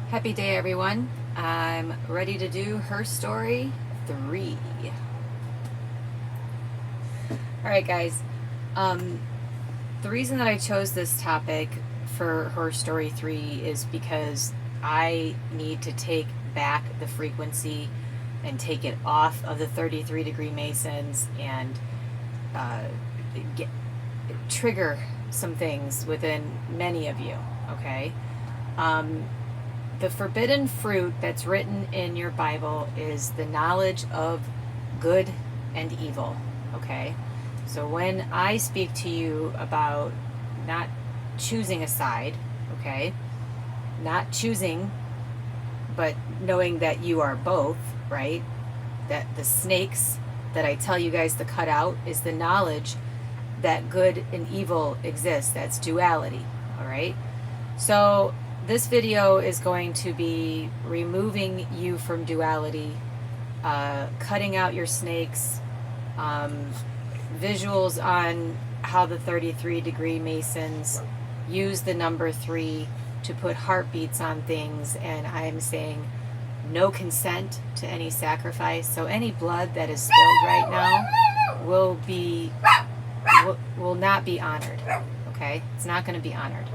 Happy day, everyone. I'm ready to do Her Story 3. Alright, guys. The reason that I chose this topic for Her Story 3 is because I need to take back the frequency and take it off of the 33 degree Masons and trigger some things within many of you, okay? The forbidden fruit that's written in your Bible is the knowledge of good and evil, okay? So when I speak to you about not choosing a side, okay, not choosing, but knowing that you are both, right? That the snakes that I tell you guys to cut out is the knowledge that good and evil exists. That's duality, all right? So this video is going to be removing you from duality, cutting out your snakes, visuals on how the 33 degree Masons use the number 3 to put heartbeats on things, and I'm saying no consent to any sacrifice. So any blood that is spilled right now will not be honored, okay? It's not going to be honored.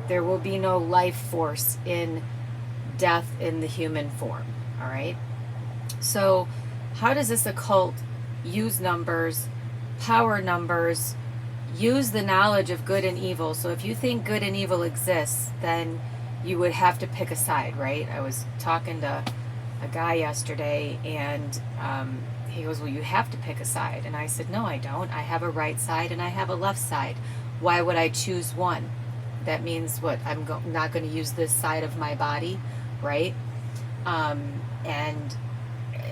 There will be no life force in death in the human form, all right? So how does this occult use numbers, power numbers, use the knowledge of good and evil? So if you think good and evil exists, then you would have to pick a side, right? I was talking to a guy yesterday, and he goes, well, you have to pick a side. And I said, no, I don't. I have a right side and I have a left side. Why would I choose one? That means what? I'm not going to use this side of my body, right? And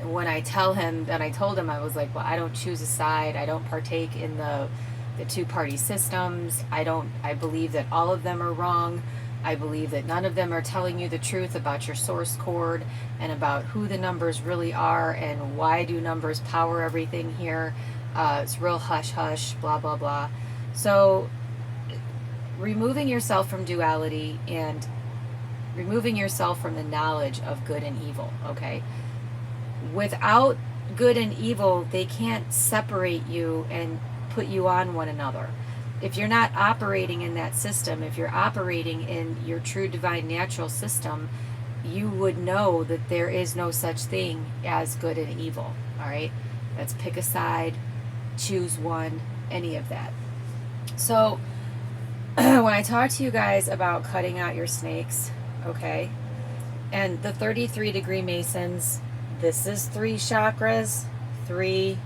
when I tell him, and I told him, I was like, well, I don't choose a side. I don't partake in the two-party systems. I believe that all of them are wrong. I believe that none of them are telling you the truth about your source cord and about who the numbers really are and why do numbers power everything here. It's real hush-hush, blah, blah, blah. So removing yourself from duality and removing yourself from the knowledge of good and evil, okay? Without good and evil, they can't separate you and put you on one another. If you're not operating in that system, if you're operating in your true divine natural system, you would know that there is no such thing as good and evil, all right? Let's pick a side, choose one, any of that. So when I talk to you guys about cutting out your snakes, okay, and the 33 degree Masons, this is 3 chakras, 3,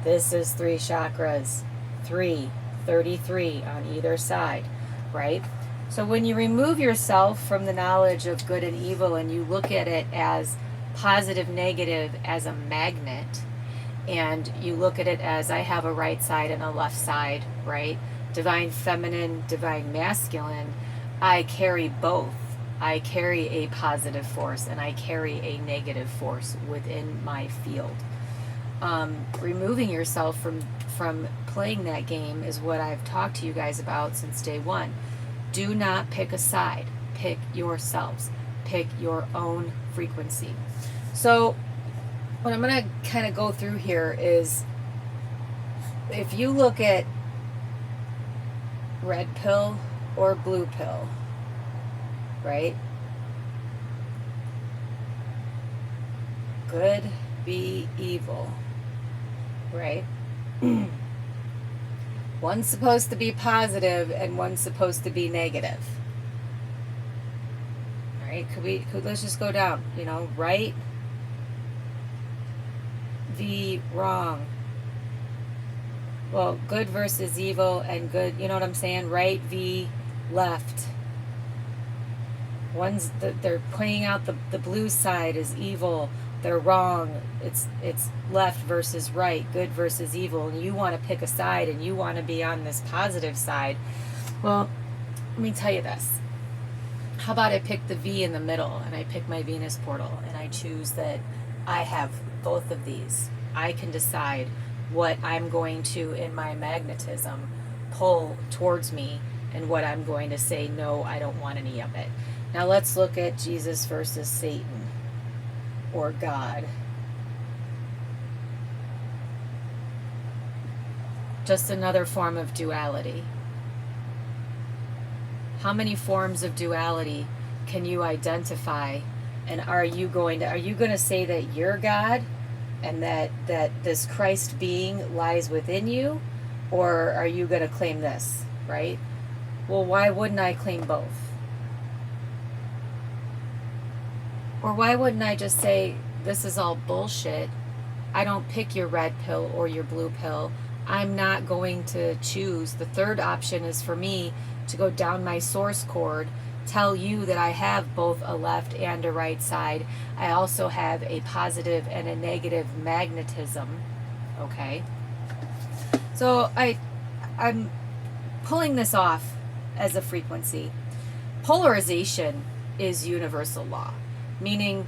this is 3 chakras, 3, 33 on either side, right? So when you remove yourself from the knowledge of good and evil and you look at it as positive, negative, as a magnet, and you look at it as I have a right side and a left side, right? Divine feminine, divine masculine, I carry both. I carry a positive force and I carry a negative force within my field. Removing yourself from playing that game is what I've talked to you guys about since day one. Do not pick a side. Pick yourselves. Pick your own frequency. So what I'm going to kind of go through here is, if you look at red pill or blue pill, right? Good be evil, right? One's supposed to be positive and one's supposed to be negative. All right, let's just go down, you know, right v wrong. Well, good versus evil and good, you know what I'm saying? Right v left. They're pointing out the blue side is evil. They're wrong. It's left versus right, good versus evil, and you want to pick a side and you want to be on this positive side. Well, let me tell you this. How about I pick the V in the middle and I pick my Venus portal and I choose that I have both of these. I can decide what I'm going to, in my magnetism, pull towards me and what I'm going to say, no, I don't want any of it. Now let's look at Jesus versus Satan or God. Just another form of duality. How many forms of duality can you identify? And are you going to say that you're God and that this Christ being lies within you? Or are you going to claim this, right? Well, why wouldn't I claim both? Or why wouldn't I just say, this is all bullshit. I don't pick your red pill or your blue pill. I'm not going to choose. The third option is for me to go down my source cord, tell you that I have both a left and a right side. I also have a positive and a negative magnetism. Okay? So I'm pulling this off as a frequency. Polarization is universal law, meaning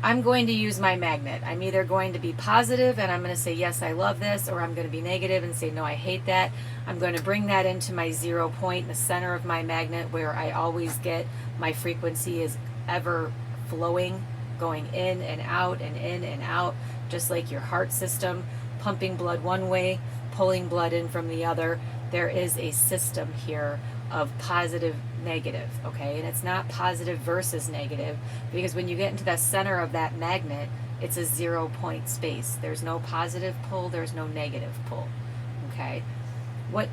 I'm going to use my magnet. I'm either going to be positive and I'm going to say, yes, I love this, or I'm going to be negative and say, no, I hate that. I'm going to bring that into my 0 point, the center of my magnet, where I always get my frequency is ever flowing, going in and out and in and out, just like your heart system, pumping blood one way, pulling blood in from the other. There is a system here of positive, negative, okay? And it's not positive versus negative, because when you get into the center of that magnet, it's a 0 point space. There's no positive pull, there's no negative pull, okay? What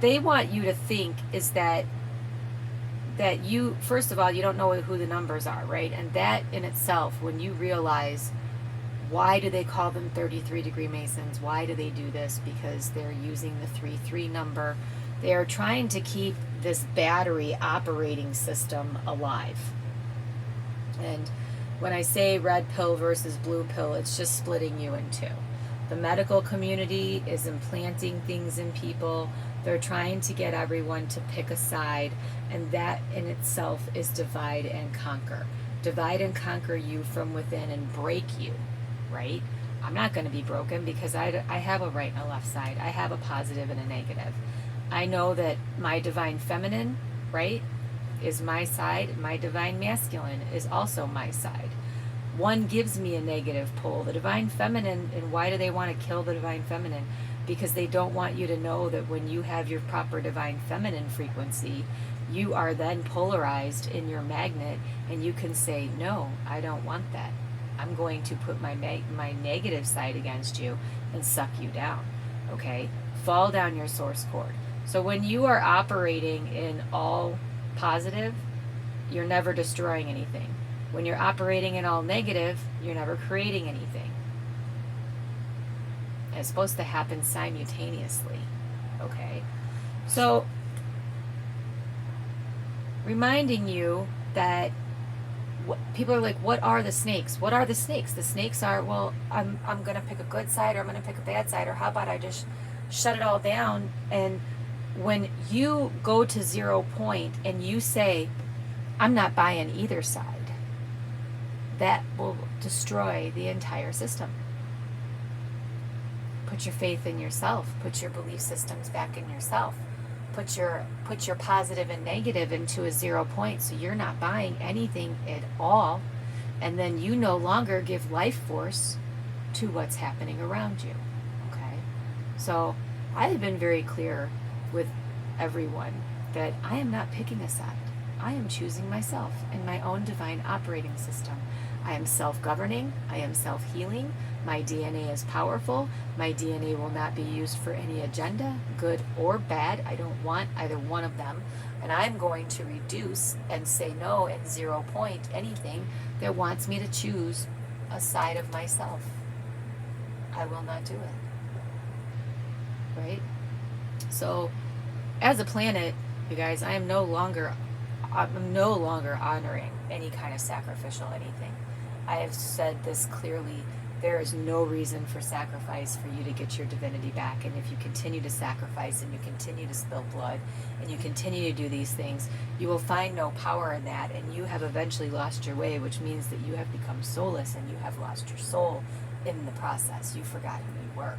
they want you to think is that you, first of all, you don't know who the numbers are, right? And that in itself, when you realize, why do they call them 33-degree Masons? Why do they do this? Because they're using the 3-3 number. They are trying to keep this battery operating system alive. And when I say red pill versus blue pill, it's just splitting you in two. The medical community is implanting things in people. They're trying to get everyone to pick a side, and that in itself is divide and conquer. Divide and conquer you from within and break you, right? I'm not going to be broken because I have a right and a left side. I have a positive and a negative. I know that my divine feminine, right, is my side. My divine masculine is also my side. One gives me a negative pull. The divine feminine, and why do they want to kill the divine feminine? Because they don't want you to know that when you have your proper divine feminine frequency, you are then polarized in your magnet, and you can say, no, I don't want that. I'm going to put my negative side against you and suck you down, okay? Fall down your source cord. So when you are operating in all positive, you're never destroying anything. When you're operating in all negative, you're never creating anything. And it's supposed to happen simultaneously, okay? So reminding you that people are like, what are the snakes? What are the snakes? The snakes are, well, I'm going to pick a good side, or I'm going to pick a bad side, or how about I just shut it all down? And when you go to 0 point and you say, I'm not buying either side, that will destroy the entire system. Put your faith in yourself. Put your belief systems back in yourself. Put your positive and negative into a 0 point, so you're not buying anything at all, and then you no longer give life force to what's happening around you. Okay? So I have been very clear with everyone that I am not picking a side. I am choosing myself in my own divine operating system. I am self-governing. I am self-healing. My DNA is powerful. My DNA will not be used for any agenda, good or bad. I don't want either one of them. And I'm going to reduce and say no at 0 point anything that wants me to choose a side of myself. I will not do it. Right? So, as a planet, you guys, I'm no longer honoring any kind of sacrificial anything. I have said this clearly. There is no reason for sacrifice for you to get your divinity back. And if you continue to sacrifice and you continue to spill blood and you continue to do these things, you will find no power in that, and you have eventually lost your way, which means that you have become soulless and you have lost your soul in the process. You forgot who you were,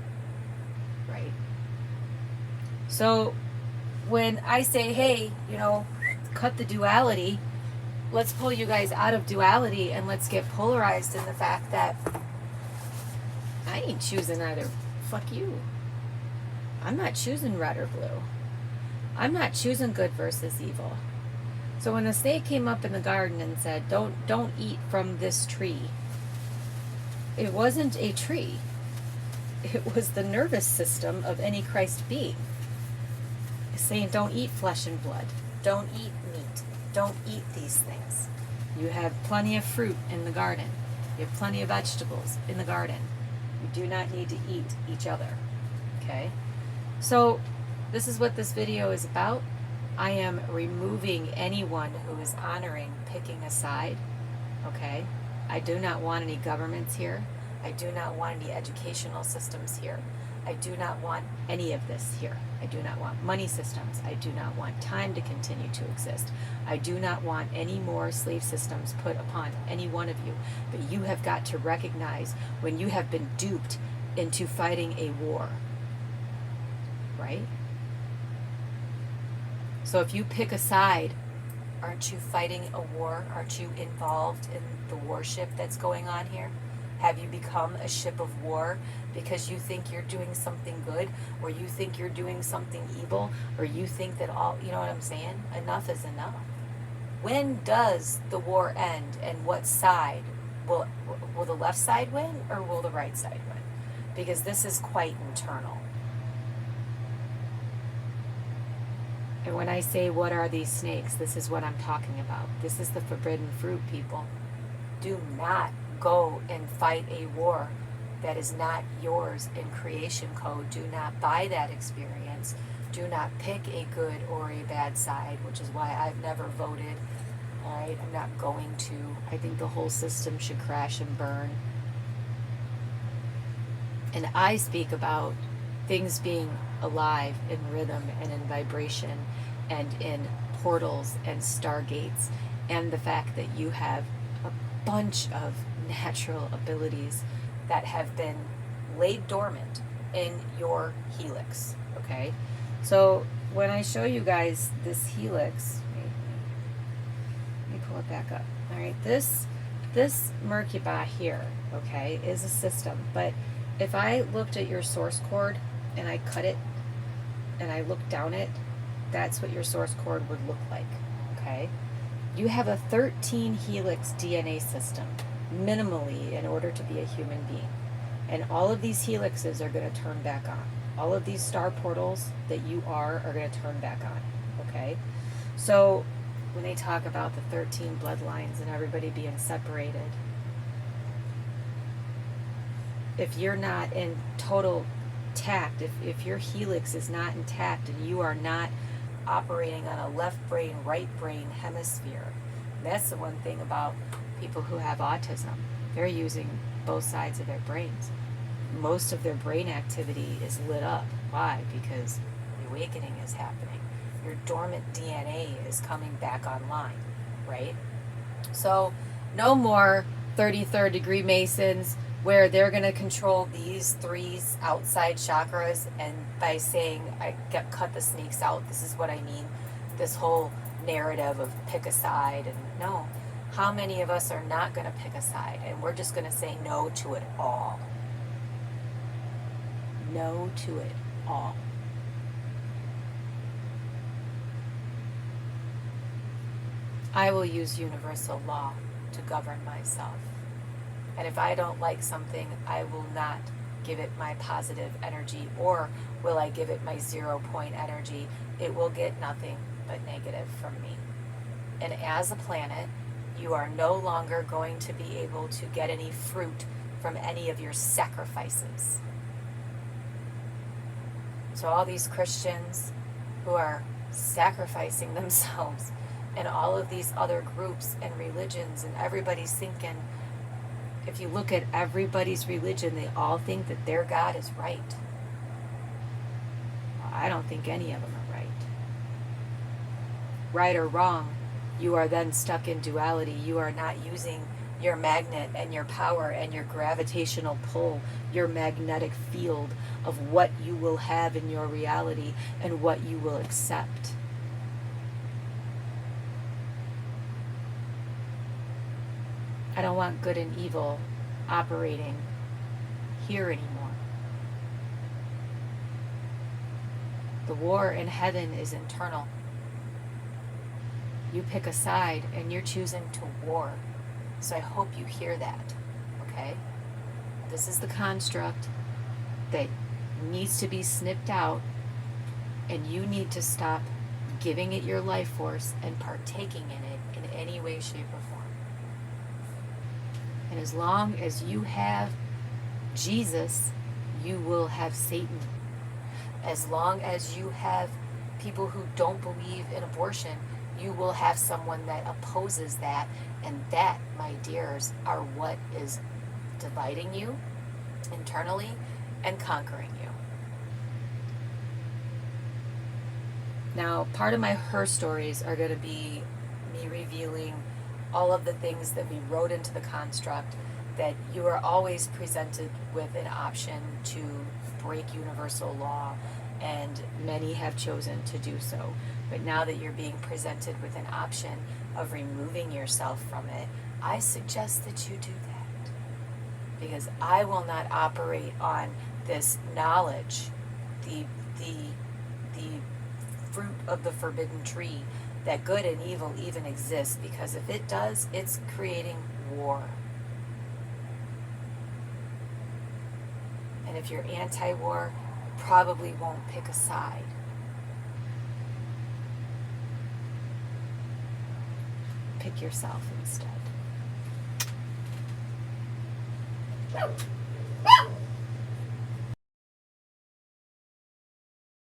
right? So when I say, hey, cut the duality, let's pull you guys out of duality and let's get polarized in the fact that I ain't choosing either. Fuck you. I'm not choosing red or blue. I'm not choosing good versus evil. So when the snake came up in the garden and said, don't eat from this tree, it wasn't a tree. It was the nervous system of any Christ being saying, don't eat flesh and blood. Don't eat meat. Don't eat these things. You have plenty of fruit in the garden. You have plenty of vegetables in the garden. You do not need to eat each other. Okay? So this is what this video is about. I am removing anyone who is honoring picking a side. Okay? I do not want any governments here. I do not want any educational systems here. I do not want any of this here. I do not want money systems. I do not want time to continue to exist. I do not want any more slave systems put upon any one of you. But you have got to recognize when you have been duped into fighting a war. Right? So if you pick a side, aren't you fighting a war? Aren't you involved in the warship that's going on here? Have you become a ship of war because you think you're doing something good, or you think you're doing something evil, or you think that all, you know what I'm saying? Enough is enough. When does the war end, and what side? Will the left side win, or will the right side win? Because this is quite internal. And when I say, what are these snakes? This is what I'm talking about. This is the forbidden fruit, people. Do not go and fight a war that is not yours in creation code. Do not buy that experience. Do not pick a good or a bad side, which is why I've never voted. All right, I'm not going to. I think the whole system should crash and burn. And I speak about things being alive in rhythm and in vibration and in portals and stargates, and the fact that you have a bunch of natural abilities that have been laid dormant in your helix. Okay, so when I show you guys this helix, let me pull it back up. All right, this Merkaba here, okay, is a system. But if I looked at your source cord and I cut it and I looked down it, that's what your source cord would look like. Okay, you have a 13 helix DNA system minimally in order to be a human being, and all of these helixes are going to turn back on. All of these star portals that you are going to turn back on. Okay, so when they talk about the 13 bloodlines and everybody being separated, if you're not in total tact, if your helix is not intact and you are not operating on a left brain, right brain hemisphere, that's the one thing about people who have autism. They're using both sides of their brains. Most of their brain activity is lit up. Why? Because the awakening is happening. Your dormant DNA is coming back online, right? So no more 33rd degree Masons where they're going to control these three outside chakras, and by saying cut the snakes out, this is what I mean, this whole narrative of pick a side. And no, how many of us are not going to pick a side, and we're just going to say no to it all? No to it all. I will use universal law to govern myself. And if I don't like something, I will not give it my positive energy, or will I give it my 0 point energy? It will get nothing but negative from me. And as a planet, you are no longer going to be able to get any fruit from any of your sacrifices. So all these Christians who are sacrificing themselves, and all of these other groups and religions, and everybody's thinking, if you look at everybody's religion, they all think that their God is right. I don't think any of them are right. Right or wrong, you are then stuck in duality. You are not using your magnet and your power and your gravitational pull, your magnetic field of what you will have in your reality and what you will accept. I don't want good and evil operating here anymore. The war in heaven is internal. You pick a side and you're choosing to war. So I hope you hear that, okay? This is the construct that needs to be snipped out, and you need to stop giving it your life force and partaking in it in any way, shape, or form. And as long as you have Jesus, you will have Satan. As long as you have people who don't believe in abortion, you will have someone that opposes that. And that, my dears, are what is dividing you internally and conquering you. Now, part of my her stories are going to be me revealing all of the things that we wrote into the construct, that you are always presented with an option to break universal law, and many have chosen to do so. But now that you're being presented with an option of removing yourself from it, I suggest that you do that. Because I will not operate on this knowledge, the fruit of the forbidden tree, that good and evil even exists, because if it does, it's creating war. And if you're anti-war, you probably won't pick a side. Pick yourself instead.